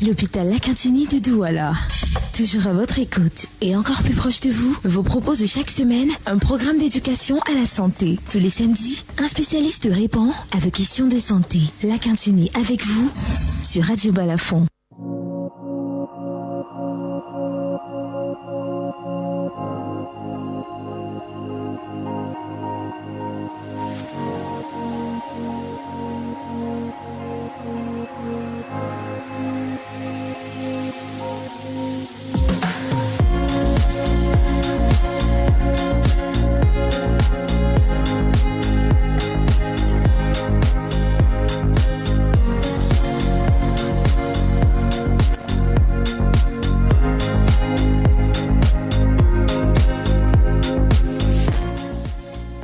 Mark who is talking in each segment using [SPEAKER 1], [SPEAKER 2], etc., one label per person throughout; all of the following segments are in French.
[SPEAKER 1] L'hôpital La Quintini de Douala. Toujours à votre écoute et encore plus proche de vous, vous propose chaque semaine un programme d'éducation à la santé. Tous les samedis, un spécialiste répond à vos questions de santé. La Quintini avec vous sur Radio Balafon.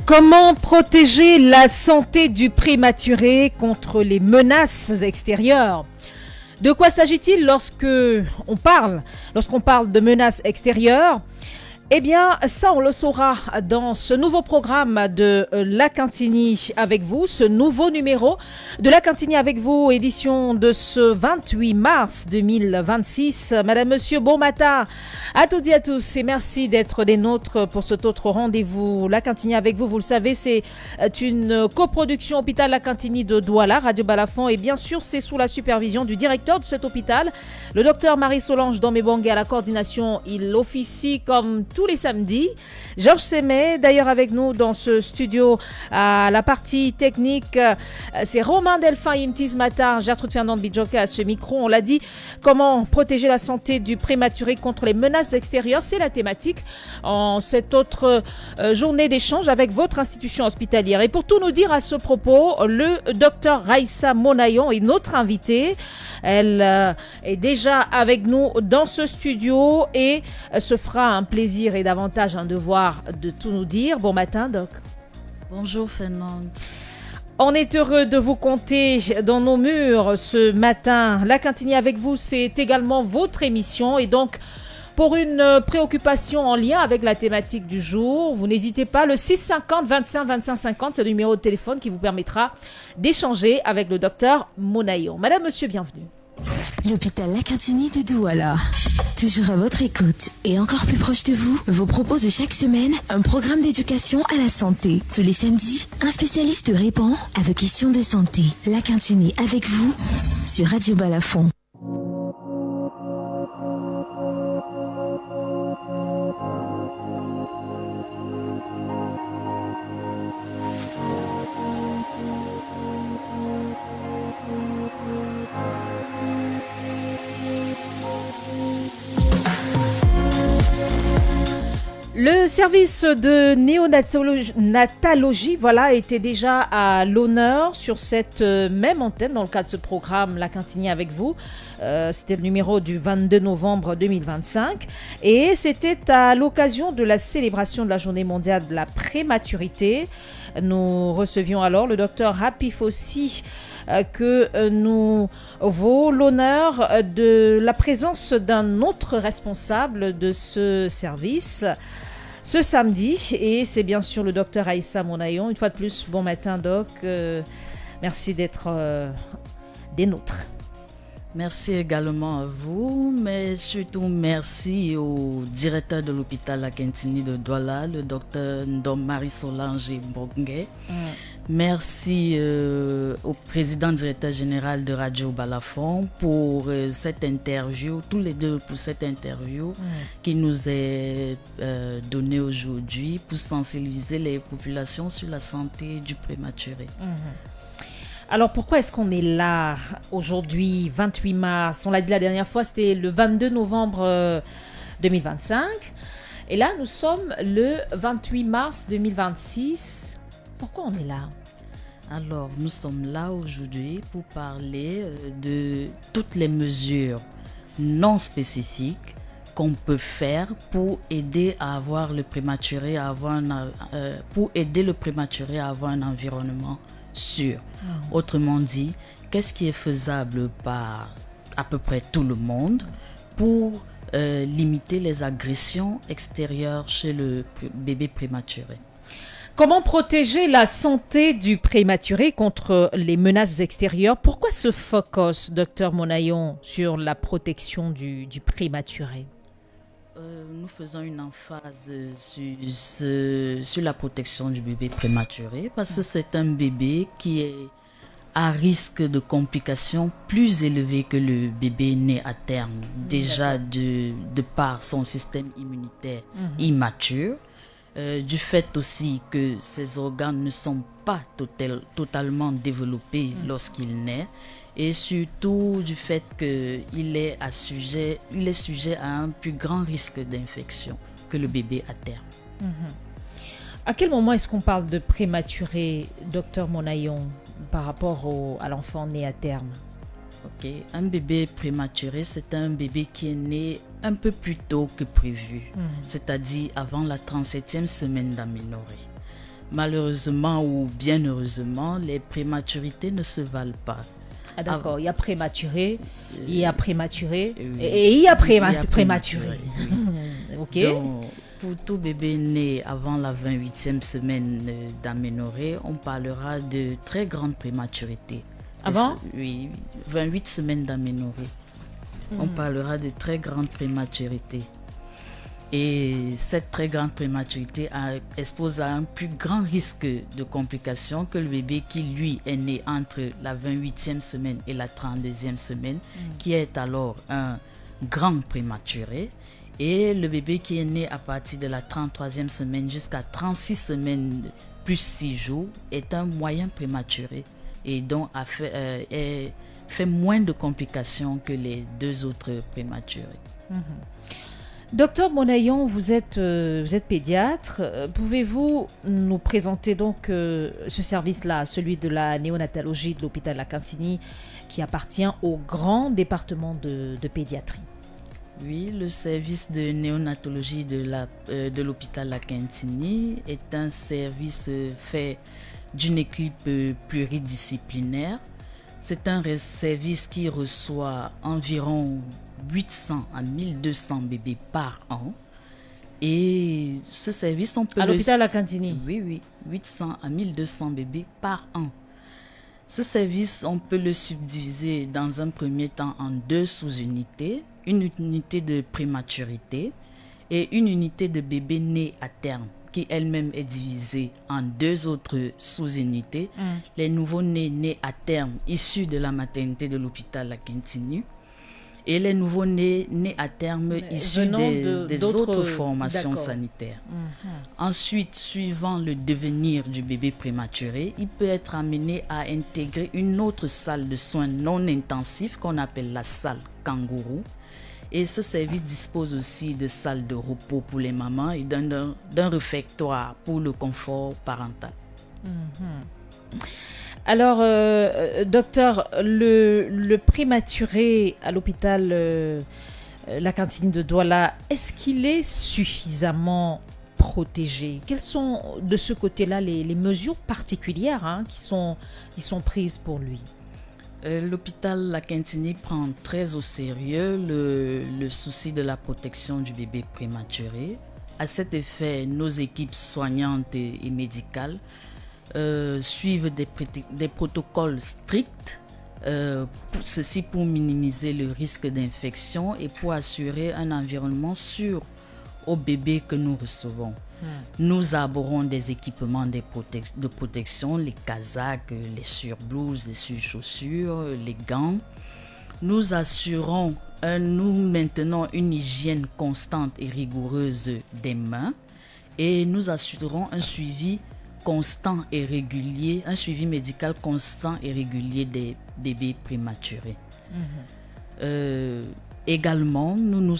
[SPEAKER 2] Comment protéger la santé du prématuré contre les menaces extérieures? De quoi s'agit-il lorsqu'on parle de menaces extérieures? Eh bien, ça, on le saura dans ce nouveau programme de La Quintini avec vous, ce nouveau numéro de La Quintini avec vous, édition de ce 28 mars 2026. Madame, Monsieur, bon matin à toutes et à tous et merci d'être des nôtres pour cet autre rendez-vous. La Quintini avec vous, vous le savez, c'est une coproduction hôpital La Quintini de Douala, Radio Balafon, et bien sûr, c'est sous la supervision du directeur de cet hôpital, le docteur Marie-Solange Domébongue à la coordination. Il officie comme tous les samedis. Georges Sémé, d'ailleurs avec nous dans ce studio à la partie technique, c'est Romain Delphin Imti ce matin, Gertrude Fernande Bidjoka à ce micro. On l'a dit, comment protéger la santé du prématuré contre les menaces extérieures, c'est la thématique en cette autre journée d'échange avec votre institution hospitalière. Et pour tout nous dire à ce propos, le docteur Raïssa Monayon est notre invitée. Elle est déjà avec nous dans ce studio et se fera un plaisir et davantage un devoir de tout nous dire. Bon matin, Doc.
[SPEAKER 3] Bonjour, Fernande.
[SPEAKER 2] On est heureux de vous compter dans nos murs ce matin. La Quintini avec vous, c'est également votre émission et donc pour une préoccupation en lien avec la thématique du jour, vous n'hésitez pas, le 650 25 25 50, c'est le numéro de téléphone qui vous permettra d'échanger avec le docteur Monayon. Madame, Monsieur, bienvenue.
[SPEAKER 1] L'hôpital La Quintini de Douala. Toujours à votre écoute et encore plus proche de vous, vous propose chaque semaine un programme d'éducation à la santé. Tous les samedis, un spécialiste répond à vos questions de santé. La Quintini avec vous sur Radio Balafon.
[SPEAKER 2] Le service de néonatologie était déjà à l'honneur sur cette même antenne dans le cadre de ce programme La Quintini avec vous. C'était le numéro du 22 novembre 2025 et c'était à l'occasion de la célébration de la journée mondiale de la prématurité. Nous recevions alors le docteur Happy Fossi que nous vaut l'honneur de la présence d'un autre responsable de ce service ce samedi, et c'est bien sûr le docteur Raïssa Monayon. Une fois de plus, bon matin, Doc. Merci d'être des nôtres.
[SPEAKER 3] Merci également à vous, mais surtout merci au directeur de l'hôpital La Quintini de Douala, le docteur Ndom Marie-Solange Bongue. Merci au président directeur général de Radio Balafon pour cette interview, tous les deux pour cette interview qui nous est donnée aujourd'hui pour sensibiliser les populations sur la santé du prématuré.
[SPEAKER 2] Alors pourquoi est-ce qu'on est là aujourd'hui, 28 mars? On l'a dit la dernière fois, c'était le 22 novembre 2025. Et là, nous sommes le 28 mars 2026. Pourquoi on est là?
[SPEAKER 3] Alors, nous sommes là aujourd'hui pour parler de toutes les mesures non spécifiques qu'on peut faire pour aider à avoir le prématuré, pour aider le prématuré à avoir un environnement sûr. Autrement dit, qu'est-ce qui est faisable par à peu près tout le monde pour limiter les agressions extérieures chez le bébé prématuré?
[SPEAKER 2] Comment protéger la santé du prématuré contre les menaces extérieures? Pourquoi ce focus, docteur Monayon, sur la protection du prématuré?
[SPEAKER 3] Nous faisons une emphase sur la protection du bébé prématuré parce que c'est un bébé qui est à risque de complications plus élevées que le bébé né à terme, déjà de par son système immunitaire immature, du fait aussi que ses organes ne sont pas totalement développés lorsqu'il naît, et surtout du fait qu'il est sujet à un plus grand risque d'infection que le bébé à terme.
[SPEAKER 2] À quel moment est-ce qu'on parle de prématuré, docteur Monayon, par rapport à l'enfant né à terme?
[SPEAKER 3] Ok, un bébé prématuré, c'est un bébé qui est né un peu plus tôt que prévu, c'est-à-dire avant la 37e semaine d'aménorrhée. Malheureusement ou bien heureusement, les prématurités ne se valent pas.
[SPEAKER 2] Ah d'accord, il y a prématuré, il y a prématuré,
[SPEAKER 3] oui.
[SPEAKER 2] et il y a prématuré.
[SPEAKER 3] Oui.
[SPEAKER 2] Ok.
[SPEAKER 3] Donc, pour tout bébé né avant la 28e semaine d'aménorrhée, on parlera de très grande prématurité.
[SPEAKER 2] Avant?
[SPEAKER 3] Oui, 28 semaines d'aménorrhée. On parlera de très grande prématurité. Et cette très grande prématurité expose à un plus grand risque de complications que le bébé qui, lui, est né entre la 28e semaine et la 32e semaine, qui est alors un grand prématuré. Et le bébé qui est né à partir de la 33e semaine jusqu'à 36 semaines plus 6 jours est un moyen prématuré et donc fait moins de complications que les deux autres prématurés.
[SPEAKER 2] Docteur Monayon, vous êtes pédiatre. Pouvez-vous nous présenter donc ce service-là, celui de la néonatologie de l'hôpital La Cantini, qui appartient au grand département de pédiatrie?
[SPEAKER 3] Oui, le service de néonatologie de l'hôpital La Cantini est un service fait d'une équipe pluridisciplinaire. C'est un service qui reçoit environ 800 à 1200 bébés par an. Et ce service, on peut...
[SPEAKER 2] À l'hôpital La Cantini?
[SPEAKER 3] Oui, 800 à 1200 bébés par an. Ce service, on peut le subdiviser dans un premier temps en deux sous-unités. Une unité de prématurité et une unité de bébé né à terme, qui elle-même est divisée en deux autres sous-unités. Les nouveaux-nés nés à terme issus de la maternité de l'hôpital La Cantini et les nouveaux-nés nés à terme issus des autres formations sanitaires. Ensuite, suivant le devenir du bébé prématuré, il peut être amené à intégrer une autre salle de soins non intensifs qu'on appelle la salle kangourou. Et ce service dispose aussi de salles de repos pour les mamans et d'un réfectoire pour le confort parental.
[SPEAKER 2] Alors, docteur, le prématuré à l'hôpital La Cantini de Douala, est-ce qu'il est suffisamment protégé? Quelles sont de ce côté-là les mesures particulières qui sont prises pour lui?
[SPEAKER 3] L'hôpital La Cantini prend très au sérieux le souci de la protection du bébé prématuré. À cet effet, nos équipes soignantes et médicales suivent des protocoles stricts, ceci pour minimiser le risque d'infection et pour assurer un environnement sûr aux bébés que nous recevons. Nous arborons des équipements de protection, les casaques, les surblouses, les surchaussures, les gants. Nous maintenons une hygiène constante et rigoureuse des mains et nous assurons un suivi constant et régulier, un suivi médical constant et régulier des bébés prématurés. Également, nous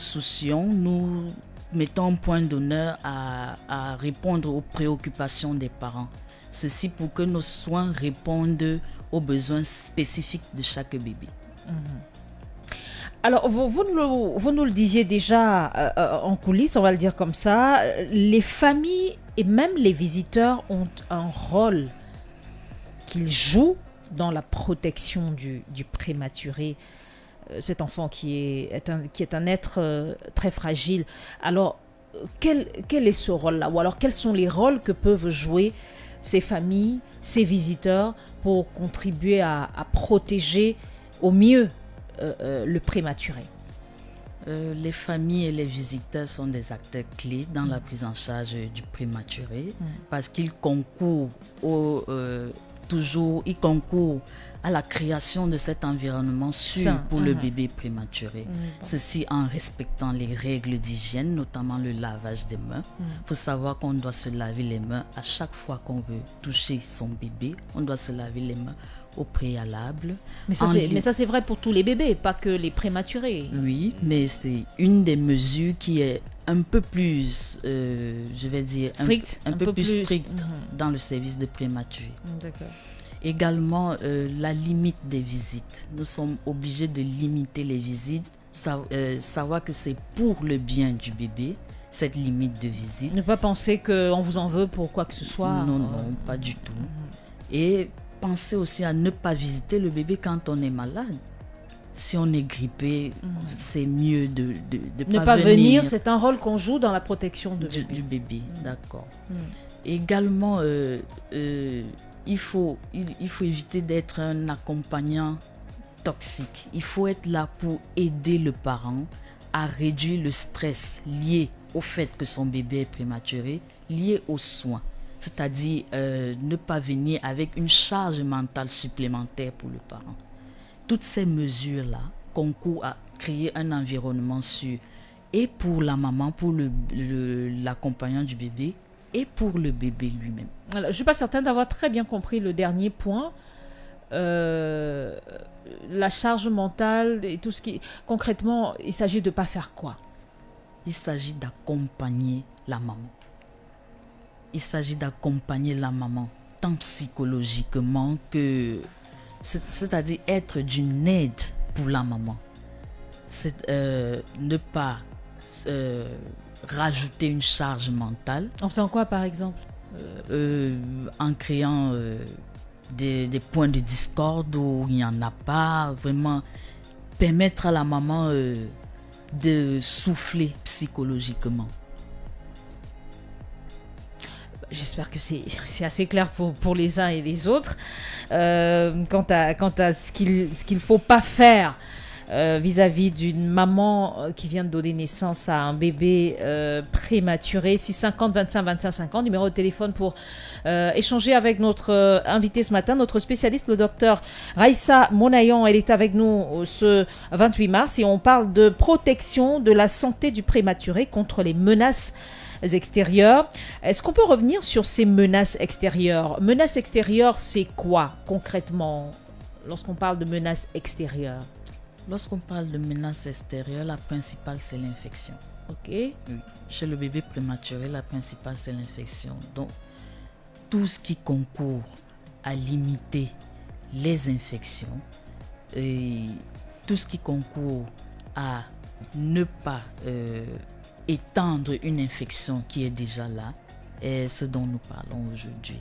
[SPEAKER 3] mettons un point d'honneur à répondre aux préoccupations des parents. Ceci pour que nos soins répondent aux besoins spécifiques de chaque bébé.
[SPEAKER 2] Alors, vous nous le disiez déjà en coulisses, on va le dire comme ça, les familles et même les visiteurs ont un rôle qu'ils jouent dans la protection du prématuré. Cet enfant qui est un être très fragile. Alors, quel est ce rôle-là? Ou alors quels sont les rôles que peuvent jouer ces familles, ces visiteurs pour contribuer à protéger au mieux le prématuré?
[SPEAKER 3] Les familles et les visiteurs sont des acteurs clés dans la prise en charge du prématuré parce qu'ils concourent ils concourent à la création de cet environnement sûr pour le bébé prématuré. Ceci en respectant les règles d'hygiène, notamment le lavage des mains. Il faut savoir qu'on doit se laver les mains à chaque fois qu'on veut toucher son bébé. On doit se laver les mains au préalable.
[SPEAKER 2] Mais ça, c'est vrai pour tous les bébés, pas que les prématurés.
[SPEAKER 3] Oui, mais c'est une des mesures qui est un peu plus, je vais dire, un peu plus stricte dans le service de prématuré.
[SPEAKER 2] D'accord.
[SPEAKER 3] Également, la limite des visites. Nous sommes obligés de limiter les visites, savoir que c'est pour le bien du bébé, cette limite de visite.
[SPEAKER 2] Ne pas penser qu'on vous en veut pour quoi que ce soit.
[SPEAKER 3] Non, pas du tout. Et penser aussi à ne pas visiter le bébé quand on est malade. Si on est grippé, c'est mieux de
[SPEAKER 2] ne pas venir. C'est un rôle qu'on joue dans la protection
[SPEAKER 3] du bébé. D'accord. Également, il faut éviter d'être un accompagnant toxique. Il faut être là pour aider le parent à réduire le stress lié au fait que son bébé est prématuré, lié aux soins. C'est-à-dire ne pas venir avec une charge mentale supplémentaire pour le parent. Toutes ces mesures-là concourent à créer un environnement sûr et pour la maman, pour l'accompagnant du bébé et pour le bébé lui-même.
[SPEAKER 2] Alors, je ne suis pas certaine d'avoir très bien compris le dernier point. La charge mentale et tout ce qui... Concrètement, il s'agit de ne pas faire quoi?
[SPEAKER 3] Il s'agit d'accompagner la maman. Il s'agit d'accompagner la maman tant psychologiquement que... C'est-à-dire être d'une aide pour la maman. C'est ne pas rajouter une charge mentale.
[SPEAKER 2] En faisant quoi, par exemple?
[SPEAKER 3] En créant des points de discorde où il n'y en a pas. Vraiment permettre à la maman de souffler psychologiquement.
[SPEAKER 2] J'espère que c'est assez clair pour les uns et les autres. Quant à ce qu'il faut pas faire vis-à-vis d'une maman qui vient de donner naissance à un bébé prématuré. 650 25 25 50, numéro de téléphone pour échanger avec notre invité ce matin, notre spécialiste, le docteur Raissa Monayon. Elle est avec nous ce 28 mars et on parle de protection de la santé du prématuré contre les menaces extérieures. Est-ce qu'on peut revenir sur ces menaces extérieures? Menaces extérieures, c'est quoi concrètement lorsqu'on parle de menaces extérieures?
[SPEAKER 3] Lorsqu'on parle de menaces extérieures, la principale, c'est l'infection.
[SPEAKER 2] Ok.
[SPEAKER 3] Oui. Chez le bébé prématuré, la principale, c'est l'infection. Donc, tout ce qui concourt à limiter les infections et tout ce qui concourt à ne pas étendre une infection qui est déjà là est ce dont nous parlons aujourd'hui.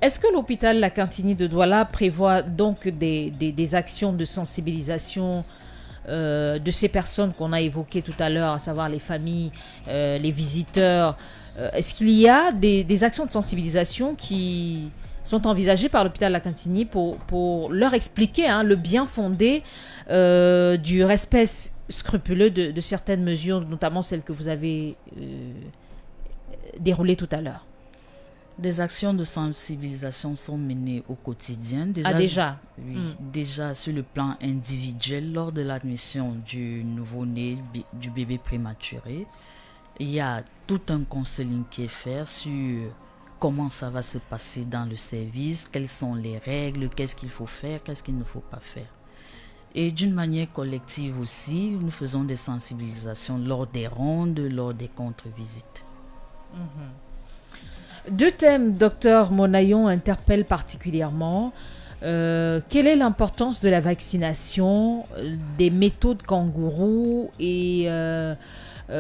[SPEAKER 2] Est-ce que l'hôpital La Quintini de Douala prévoit donc des actions de sensibilisation de ces personnes qu'on a évoquées tout à l'heure, à savoir les familles, les visiteurs? Est-ce qu'il y a des actions de sensibilisation qui sont envisagées par l'hôpital La Quintini pour leur expliquer le bien fondé du respect scrupuleux de certaines mesures, notamment celles que vous avez déroulées tout à l'heure?
[SPEAKER 3] Des actions de sensibilisation sont menées au quotidien.
[SPEAKER 2] Déjà?
[SPEAKER 3] Oui, déjà sur le plan individuel, lors de l'admission du nouveau-né, du bébé prématuré, il y a tout un counseling qui est fait sur comment ça va se passer dans le service, quelles sont les règles, qu'est-ce qu'il faut faire, qu'est-ce qu'il ne faut pas faire. Et d'une manière collective aussi, nous faisons des sensibilisations lors des rondes, lors des contre-visites.
[SPEAKER 2] Deux thèmes, docteur Monayon, interpellent particulièrement. Quelle est l'importance de la vaccination, des méthodes kangourou et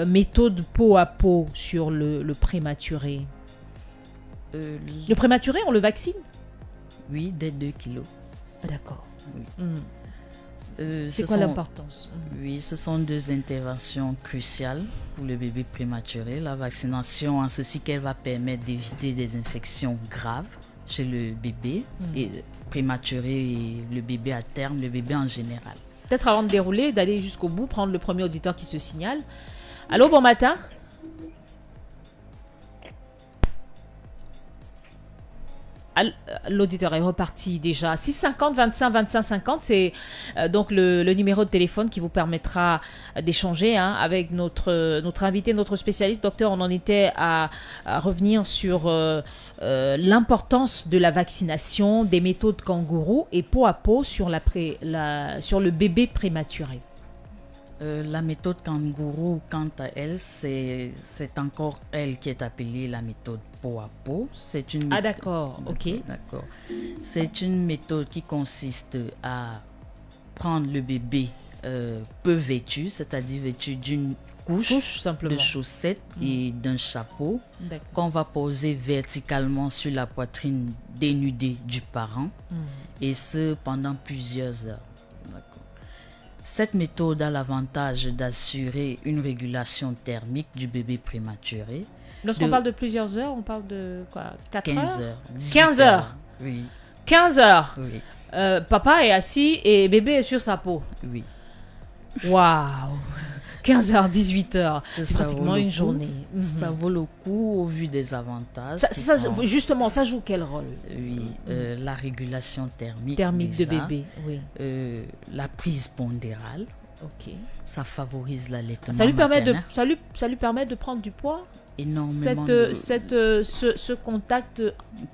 [SPEAKER 2] méthodes peau à peau sur le prématuré? Le prématuré, on le vaccine?
[SPEAKER 3] Oui, dès 2 kilos.
[SPEAKER 2] D'accord.
[SPEAKER 3] Oui.
[SPEAKER 2] C'est quoi l'importance?
[SPEAKER 3] Oui, ce sont 2 interventions cruciales pour le bébé prématuré. La vaccination, en ceci qu'elle va permettre d'éviter des infections graves chez le bébé et prématuré et le bébé à terme, le bébé en général.
[SPEAKER 2] Peut-être avant de dérouler, d'aller jusqu'au bout, prendre le premier auditeur qui se signale. Allô, bon matin. L'auditeur est reparti déjà. 650 25 25 50, c'est donc le numéro de téléphone qui vous permettra d'échanger avec notre invité, notre spécialiste. Docteur, on en était à revenir sur l'importance de la vaccination, des méthodes kangourou et peau à peau sur le bébé prématuré.
[SPEAKER 3] La méthode kangourou, quant à elle, c'est encore elle qui est appelée la méthode peau à peau.
[SPEAKER 2] D'accord, ok.
[SPEAKER 3] D'accord. C'est une méthode qui consiste à prendre le bébé peu vêtu, c'est-à-dire vêtu d'une couche
[SPEAKER 2] simplement,
[SPEAKER 3] de chaussettes et d'un chapeau qu'on va poser verticalement sur la poitrine dénudée du parent, et ce pendant plusieurs heures. Cette méthode a l'avantage d'assurer une régulation thermique du bébé prématuré.
[SPEAKER 2] Lorsqu'on parle de plusieurs heures, on parle de quoi,
[SPEAKER 3] 15 heures.
[SPEAKER 2] 15 heures.
[SPEAKER 3] Oui.
[SPEAKER 2] 15 heures.
[SPEAKER 3] Oui.
[SPEAKER 2] Papa est assis et bébé est sur sa peau.
[SPEAKER 3] Oui.
[SPEAKER 2] Waouh. 15h, 18h, c'est pratiquement une journée.
[SPEAKER 3] Ça vaut le coup au vu des avantages.
[SPEAKER 2] Justement, ça joue quel rôle?
[SPEAKER 3] Oui, la régulation thermique
[SPEAKER 2] de bébé, oui.
[SPEAKER 3] La prise pondérale.
[SPEAKER 2] Ok.
[SPEAKER 3] Ça favorise l'allaitement
[SPEAKER 2] ça lui permet de prendre du poids?
[SPEAKER 3] Énormément.
[SPEAKER 2] Ce contact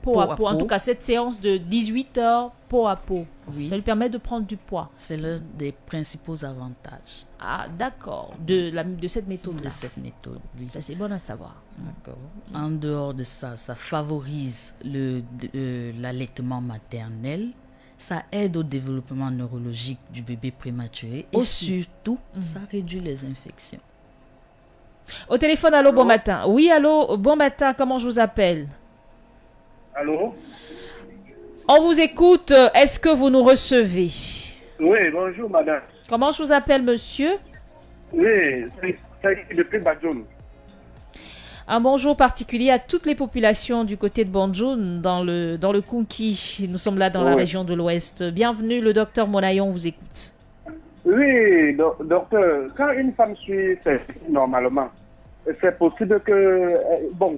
[SPEAKER 2] peau à peau, en tout cas cette séance de 18 heures peau à peau, oui. Ça lui permet de prendre du poids.
[SPEAKER 3] C'est l'un des principaux avantages.
[SPEAKER 2] Ah d'accord, de cette méthode-là.
[SPEAKER 3] De cette méthode, oui.
[SPEAKER 2] Ça c'est bon à savoir.
[SPEAKER 3] D'accord. En dehors de ça, ça favorise l'allaitement maternel. Ça aide au développement neurologique du bébé prématuré.
[SPEAKER 2] Aussi.
[SPEAKER 3] Et surtout, ça réduit les infections.
[SPEAKER 2] Au téléphone, allô, bon matin. Oui, allô, bon matin, comment je vous appelle?
[SPEAKER 4] Allô?
[SPEAKER 2] On vous écoute, est-ce que vous nous recevez?
[SPEAKER 4] Oui, bonjour madame.
[SPEAKER 2] Comment je vous appelle, monsieur?
[SPEAKER 4] Oui, c'est depuis Badjoun.
[SPEAKER 2] Un bonjour particulier à toutes les populations du côté de Bandjoun, dans le Kunki. Nous sommes là dans la région de l'Ouest. Bienvenue, le docteur Monayon vous écoute.
[SPEAKER 4] Oui, docteur, quand une femme suit ses visites normalement, c'est possible que...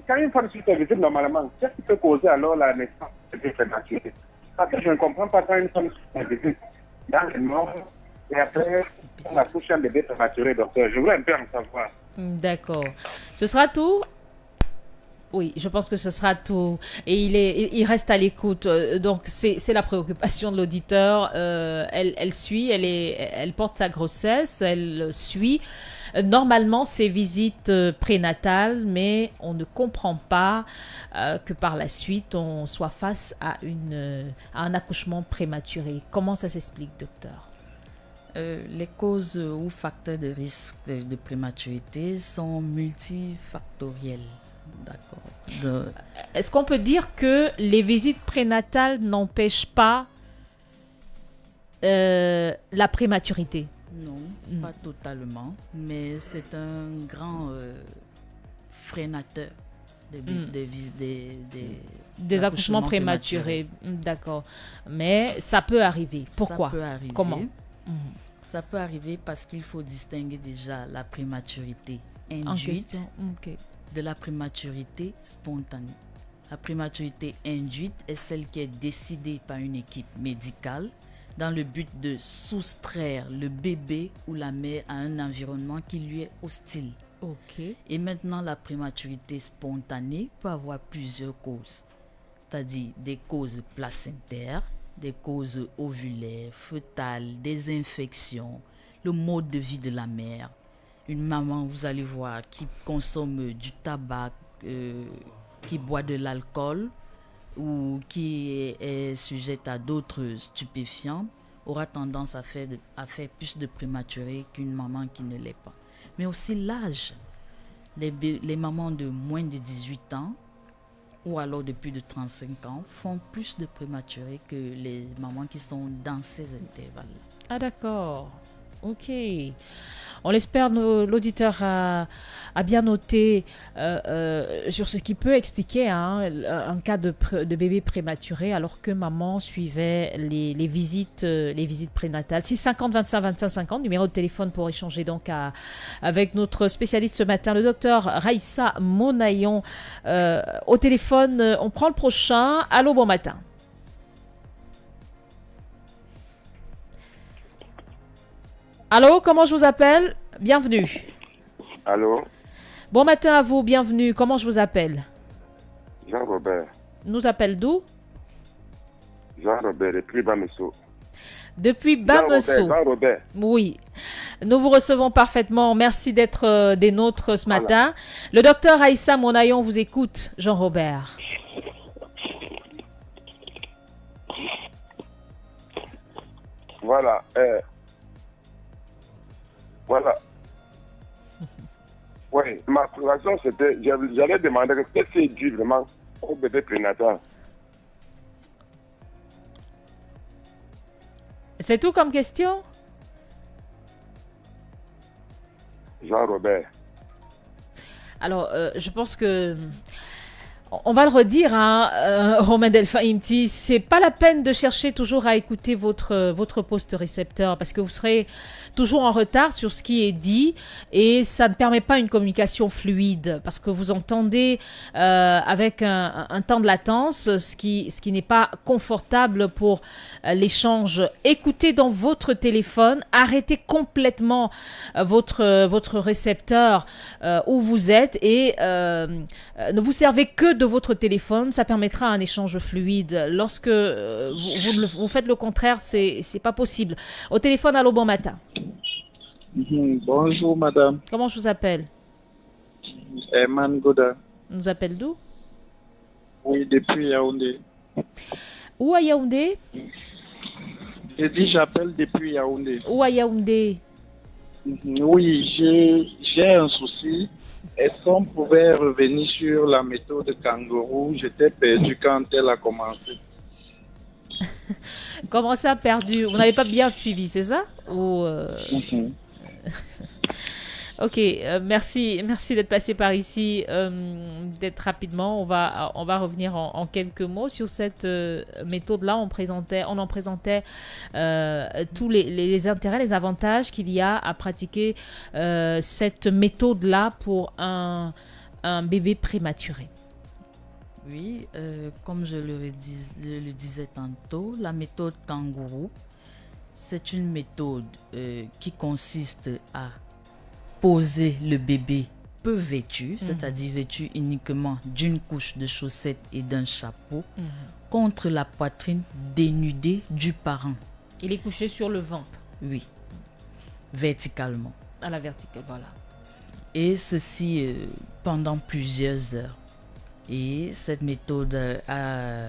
[SPEAKER 4] quand une femme suit ses visites normalement, qu'est-ce qui peut causer alors la naissance de bébé prématuré? Parce que je ne comprends pas quand une femme suit ses visites dans les normes et après on accouche un bébé prématuré, docteur. Je voudrais un peu en savoir.
[SPEAKER 2] D'accord. Ce sera tout? Oui, je pense que ce sera tout. Et il reste à l'écoute. Donc, c'est la préoccupation de l'auditeur. Elle suit, elle porte sa grossesse, elle suit normalement ses visites prénatales, mais on ne comprend pas que par la suite, on soit face à un accouchement prématuré. Comment ça s'explique, docteur?
[SPEAKER 3] Les causes ou facteurs de risque de prématurité sont multifactoriels. D'accord.
[SPEAKER 2] Est-ce qu'on peut dire que les visites prénatales n'empêchent pas la prématurité?
[SPEAKER 3] Non, pas totalement, mais c'est un grand freinateur
[SPEAKER 2] des accouchements prématurés. D'accord. Mais ça peut arriver. Pourquoi?
[SPEAKER 3] Ça peut arriver.
[SPEAKER 2] Comment?
[SPEAKER 3] Ça peut arriver parce qu'il faut distinguer déjà la prématurité induite de la prématurité spontanée. La prématurité induite est celle qui est décidée par une équipe médicale dans le but de soustraire le bébé ou la mère à un environnement qui lui est hostile.
[SPEAKER 2] Okay.
[SPEAKER 3] Et maintenant, la prématurité spontanée peut avoir plusieurs causes, c'est-à-dire des causes placentaires, des causes ovulaires, fœtales, des infections, le mode de vie de la mère. Une maman, vous allez voir, qui consomme du tabac, qui boit de l'alcool ou qui est sujette à d'autres stupéfiants, aura tendance à faire plus de prématurés qu'une maman qui ne l'est pas. Mais aussi l'âge. Les mamans de moins de 18 ans ou alors de plus de 35 ans font plus de prématurés que les mamans qui sont dans ces intervalles-là.
[SPEAKER 2] Ah d'accord. Ok. On l'espère, l'auditeur a bien noté sur ce qui peut expliquer un cas de bébé prématuré alors que maman suivait les visites prénatales. 650 25 25 50, numéro de téléphone pour échanger donc avec notre spécialiste ce matin, le docteur Raïssa Monayon. Au téléphone, on prend le prochain. Allô, bon matin. Allô, comment je vous appelle? Bienvenue.
[SPEAKER 5] Allô?
[SPEAKER 2] Bon matin à vous, bienvenue. Comment je vous appelle?
[SPEAKER 5] Jean-Robert.
[SPEAKER 2] Nous appelle d'où?
[SPEAKER 5] Jean-Robert, depuis Bamesso.
[SPEAKER 2] Depuis Bamesso.
[SPEAKER 5] Jean-Robert.
[SPEAKER 2] Oui. Nous vous recevons parfaitement. Merci d'être des nôtres ce matin. Le docteur Aïssa Monayon vous écoute, Jean-Robert.
[SPEAKER 5] Voilà. Voilà. Oui, ma question c'était, j'allais demander qu'est-ce qui est dû vraiment au bébé prénatal.
[SPEAKER 2] C'est tout comme question?
[SPEAKER 5] Jean-Robert.
[SPEAKER 2] Alors, je pense que on va le redire, Romain Delphin Inti, c'est pas la peine de chercher toujours à écouter votre poste récepteur parce que vous serez toujours en retard sur ce qui est dit et ça ne permet pas une communication fluide parce que vous entendez avec un temps de latence, ce qui n'est pas confortable pour l'échange. Écoutez dans votre téléphone, arrêtez complètement votre récepteur où vous êtes et ne vous servez que de votre téléphone, ça permettra un échange fluide. Lorsque vous faites le contraire, c'est pas possible. Au téléphone, allô, bon matin.
[SPEAKER 6] Bonjour madame.
[SPEAKER 2] Comment je vous appelle?
[SPEAKER 6] Herman Goda.
[SPEAKER 2] On nous appelle d'où?
[SPEAKER 6] Oui, depuis Yaoundé.
[SPEAKER 2] Où à Yaoundé?
[SPEAKER 6] J'ai dit j'appelle depuis Yaoundé.
[SPEAKER 2] Où à Yaoundé?
[SPEAKER 6] Oui, j'ai un souci. Est-ce qu'on pouvait revenir sur la méthode kangourou? J'étais perdu quand elle a commencé.
[SPEAKER 2] Comment ça, perdu? Vous n'avez pas bien suivi, c'est ça? Ou Ok, merci d'être passé par ici, d'être rapidement. On va revenir en quelques mots sur cette méthode-là. On en présentait tous les intérêts, les avantages qu'il y a à pratiquer cette méthode-là pour un bébé prématuré.
[SPEAKER 3] Oui, comme je le disais tantôt, la méthode kangourou, c'est une méthode qui consiste à poser le bébé peu vêtu, c'est-à-dire vêtu uniquement d'une couche de chaussettes et d'un chapeau, contre la poitrine dénudée du parent.
[SPEAKER 2] Il est couché sur le ventre.
[SPEAKER 3] Oui, verticalement.
[SPEAKER 2] À la verticale, voilà.
[SPEAKER 3] Et ceci pendant plusieurs heures. Et cette méthode a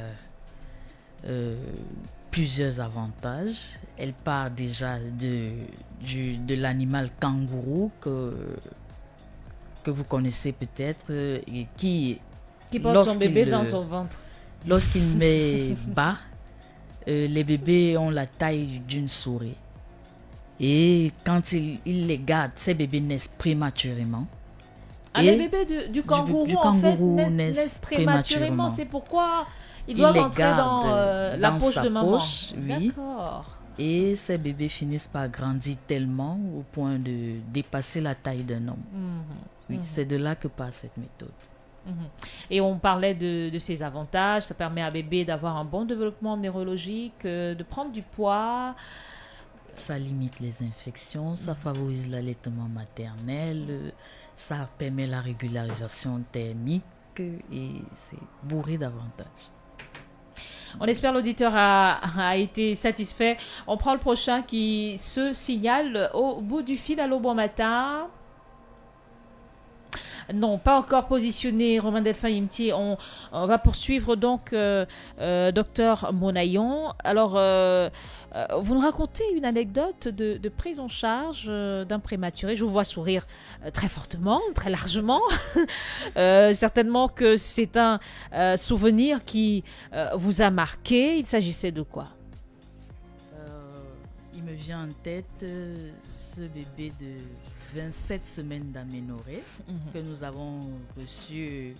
[SPEAKER 3] plusieurs avantages. Elle part déjà de l'animal kangourou que vous connaissez peut-être et qui
[SPEAKER 2] porte son bébé dans son ventre.
[SPEAKER 3] Lorsqu'il met bas, les bébés ont la taille d'une souris. Et quand il les garde, ces bébés naissent prématurément.
[SPEAKER 2] Les bébés du kangourou, en fait, naissent prématurément. C'est pourquoi ils doivent entrer dans la poche de maman.
[SPEAKER 3] Oui.
[SPEAKER 2] D'accord.
[SPEAKER 3] Et ces bébés finissent par grandir tellement au point de dépasser la taille d'un homme. Oui, c'est de là que part cette méthode.
[SPEAKER 2] Et on parlait de ses avantages. Ça permet à bébé d'avoir un bon développement neurologique, de prendre du poids.
[SPEAKER 3] Ça limite les infections, ça favorise l'allaitement maternel, ça permet la régularisation thermique et c'est bourré d'avantages.
[SPEAKER 2] On espère l'auditeur a été satisfait. On prend le prochain qui se signale au bout du fil. Allô, bon matin. Non, pas encore positionné, Romain Delphin Imti. On va poursuivre donc docteur Monayon. Alors, vous nous racontez une anecdote de prise en charge d'un prématuré. Je vous vois sourire très fortement, très largement. Certainement que c'est un souvenir qui vous a marqué. Il s'agissait de quoi?
[SPEAKER 3] Il me vient en tête ce bébé de 27 semaines d'aménorrhée que nous avons reçu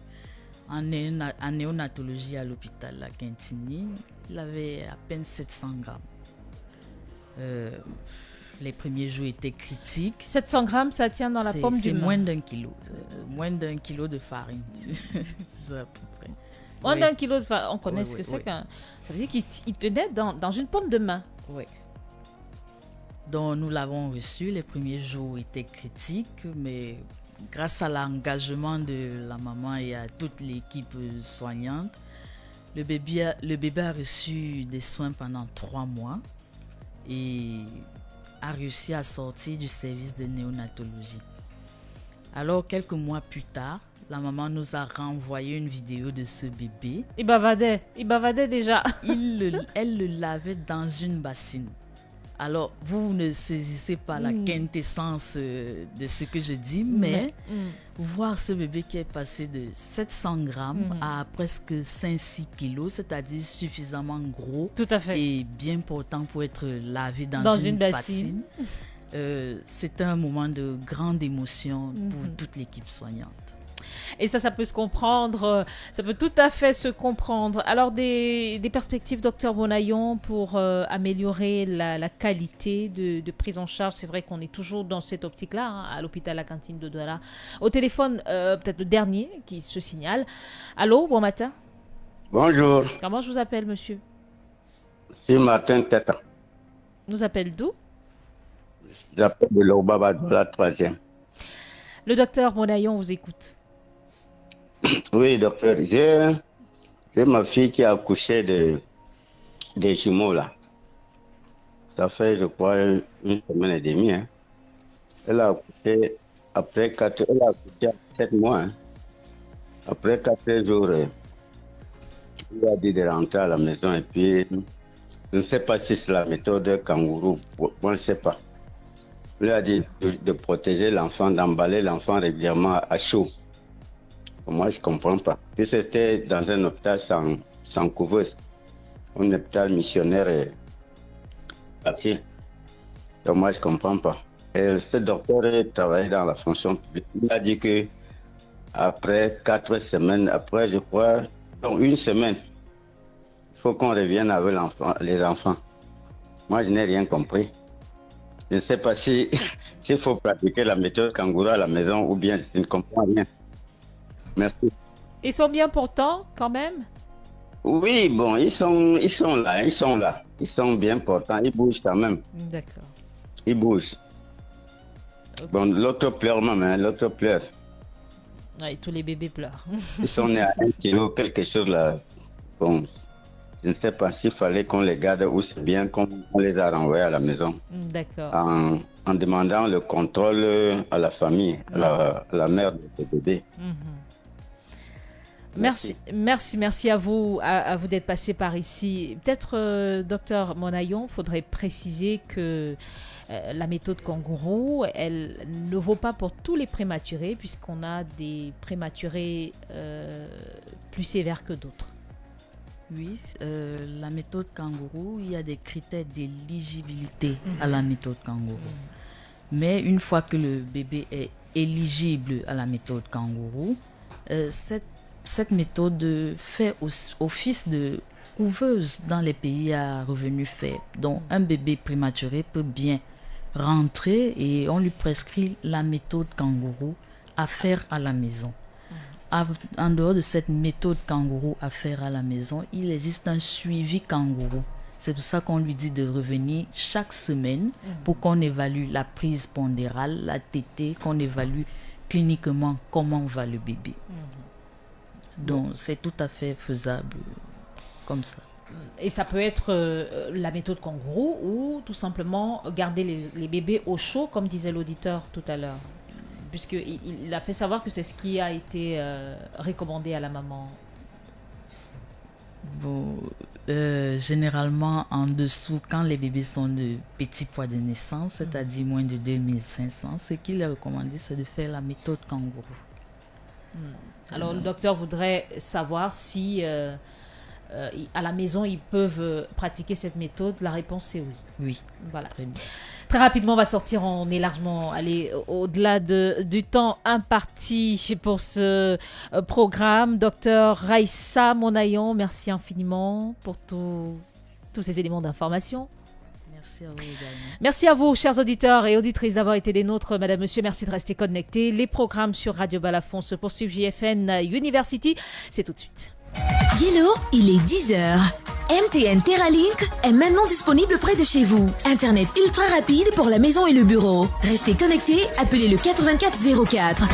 [SPEAKER 3] en néonatologie à l'hôpital La Quintini. Il avait à peine 700 grammes. Les premiers jours étaient critiques.
[SPEAKER 2] 700 grammes, ça tient dans la paume d'une main.
[SPEAKER 3] C'est moins d'un kilo. Moins d'un kilo de farine. C'est à peu près.
[SPEAKER 2] Moins d'un kilo de farine. On connaît ce que c'est. Ça veut dire qu'il tenait dans une paume de main.
[SPEAKER 3] Oui. Donc nous l'avons reçu. Les premiers jours étaient critiques, mais grâce à l'engagement de la maman et à toute l'équipe soignante, le bébé a reçu des soins pendant 3 mois et a réussi à sortir du service de néonatologie. Alors, quelques mois plus tard, la maman nous a renvoyé une vidéo de ce bébé.
[SPEAKER 2] Il bavadait déjà.
[SPEAKER 3] Elle le lavait dans une bassine. Alors, vous ne saisissez pas la quintessence de ce que je dis, mais voir ce bébé qui est passé de 700 grammes à presque 5-6 kilos, c'est-à-dire suffisamment gros.
[SPEAKER 2] Tout à fait.
[SPEAKER 3] Et bien portant pour être lavé dans une bassine. C'est un moment de grande émotion pour toute l'équipe soignante.
[SPEAKER 2] Et ça peut se comprendre, ça peut tout à fait se comprendre. Alors, des perspectives, docteur Bonayon, pour améliorer la qualité de prise en charge. C'est vrai qu'on est toujours dans cette optique-là, à l'hôpital La Cantine de Douala. Au téléphone, peut-être le dernier qui se signale. Allô, bon matin.
[SPEAKER 7] Bonjour.
[SPEAKER 2] Comment je vous appelle, monsieur?
[SPEAKER 7] C'est Martin Teta.
[SPEAKER 2] Nous appelle d'où?
[SPEAKER 7] J'appelle de l'Obaba de la 3e.
[SPEAKER 2] Le docteur Bonayon vous écoute.
[SPEAKER 7] Oui, docteur. J'ai ma fille qui a accouché des jumeaux, là. Ça fait, je crois, 1 semaine et demie. Hein. Elle a accouché après 7 mois. Hein. Après 4 jours, il a dit de rentrer à la maison. Et puis, je ne sais pas si c'est la méthode kangourou. Bon, je ne sais pas. Il a dit de protéger l'enfant, d'emballer l'enfant régulièrement à chaud. Moi, je ne comprends pas. Puis c'était dans un hôpital sans couveuse. Un hôpital missionnaire et parti. Donc moi, je ne comprends pas. Et ce docteur travaillait dans la fonction publique. Il a dit que après 4 semaines, après, je crois, donc 1 semaine, il faut qu'on revienne avec les enfants. Moi, je n'ai rien compris. Je ne sais pas s'il faut pratiquer la méthode kangourou à la maison ou bien je ne comprends rien. Merci.
[SPEAKER 2] Ils sont bien portants quand même?
[SPEAKER 7] Oui, bon, ils sont là. Ils sont bien portants, ils bougent quand même.
[SPEAKER 2] D'accord.
[SPEAKER 7] Ils bougent. Okay. Bon, l'autre pleure même, hein, l'autre pleure.
[SPEAKER 2] Oui, tous les bébés pleurent.
[SPEAKER 7] Ils sont nés à 1 kilo, quelque chose là. Bon, je ne sais pas s'il fallait qu'on les garde ou c'est bien qu'on les a renvoyés à la maison.
[SPEAKER 2] D'accord.
[SPEAKER 7] En demandant le contrôle à la famille, à la mère de bébé.
[SPEAKER 2] Merci à vous d'être passé par ici. Peut-être, docteur Monayon, faudrait préciser que la méthode kangourou, elle ne vaut pas pour tous les prématurés, puisqu'on a des prématurés plus sévères que d'autres.
[SPEAKER 3] Oui, la méthode kangourou, il y a des critères d'éligibilité à la méthode kangourou. Mais une fois que le bébé est éligible à la méthode kangourou, cette méthode fait office de couveuse dans les pays à revenus faibles. Donc, un bébé prématuré peut bien rentrer et on lui prescrit la méthode kangourou à faire à la maison. En dehors de cette méthode kangourou à faire à la maison, il existe un suivi kangourou. C'est pour ça qu'on lui dit de revenir chaque semaine pour qu'on évalue la prise pondérale, la tétée, qu'on évalue cliniquement comment va le bébé. Donc, c'est tout à fait faisable comme ça.
[SPEAKER 2] Et ça peut être la méthode kangourou ou tout simplement garder les bébés au chaud, comme disait l'auditeur tout à l'heure. Puisqu'il a fait savoir que c'est ce qui a été recommandé à la maman.
[SPEAKER 3] Bon, généralement, en dessous, quand les bébés sont de petits poids de naissance, c'est-à-dire moins de 2500, ce qu'il est recommandé, c'est de faire la méthode kangourou.
[SPEAKER 2] Alors, le docteur voudrait savoir si à la maison, ils peuvent pratiquer cette méthode? La réponse c'est oui.
[SPEAKER 3] Oui.
[SPEAKER 2] Voilà.
[SPEAKER 3] Très bien.
[SPEAKER 2] Très rapidement, on va sortir, on est largement allé au-delà du temps imparti pour ce programme. Docteur Raissa Monayon, merci infiniment pour tous ces éléments d'information.
[SPEAKER 3] Merci à vous également.
[SPEAKER 2] Merci à vous, chers auditeurs et auditrices, d'avoir été des nôtres. Madame, monsieur, merci de rester connectés. Les programmes sur Radio Balafon se poursuivent. JFN University, c'est tout de suite.
[SPEAKER 1] Hello, il est 10h. MTN Terralink est maintenant disponible près de chez vous. Internet ultra rapide pour la maison et le bureau. Restez connectés, appelez le 8404.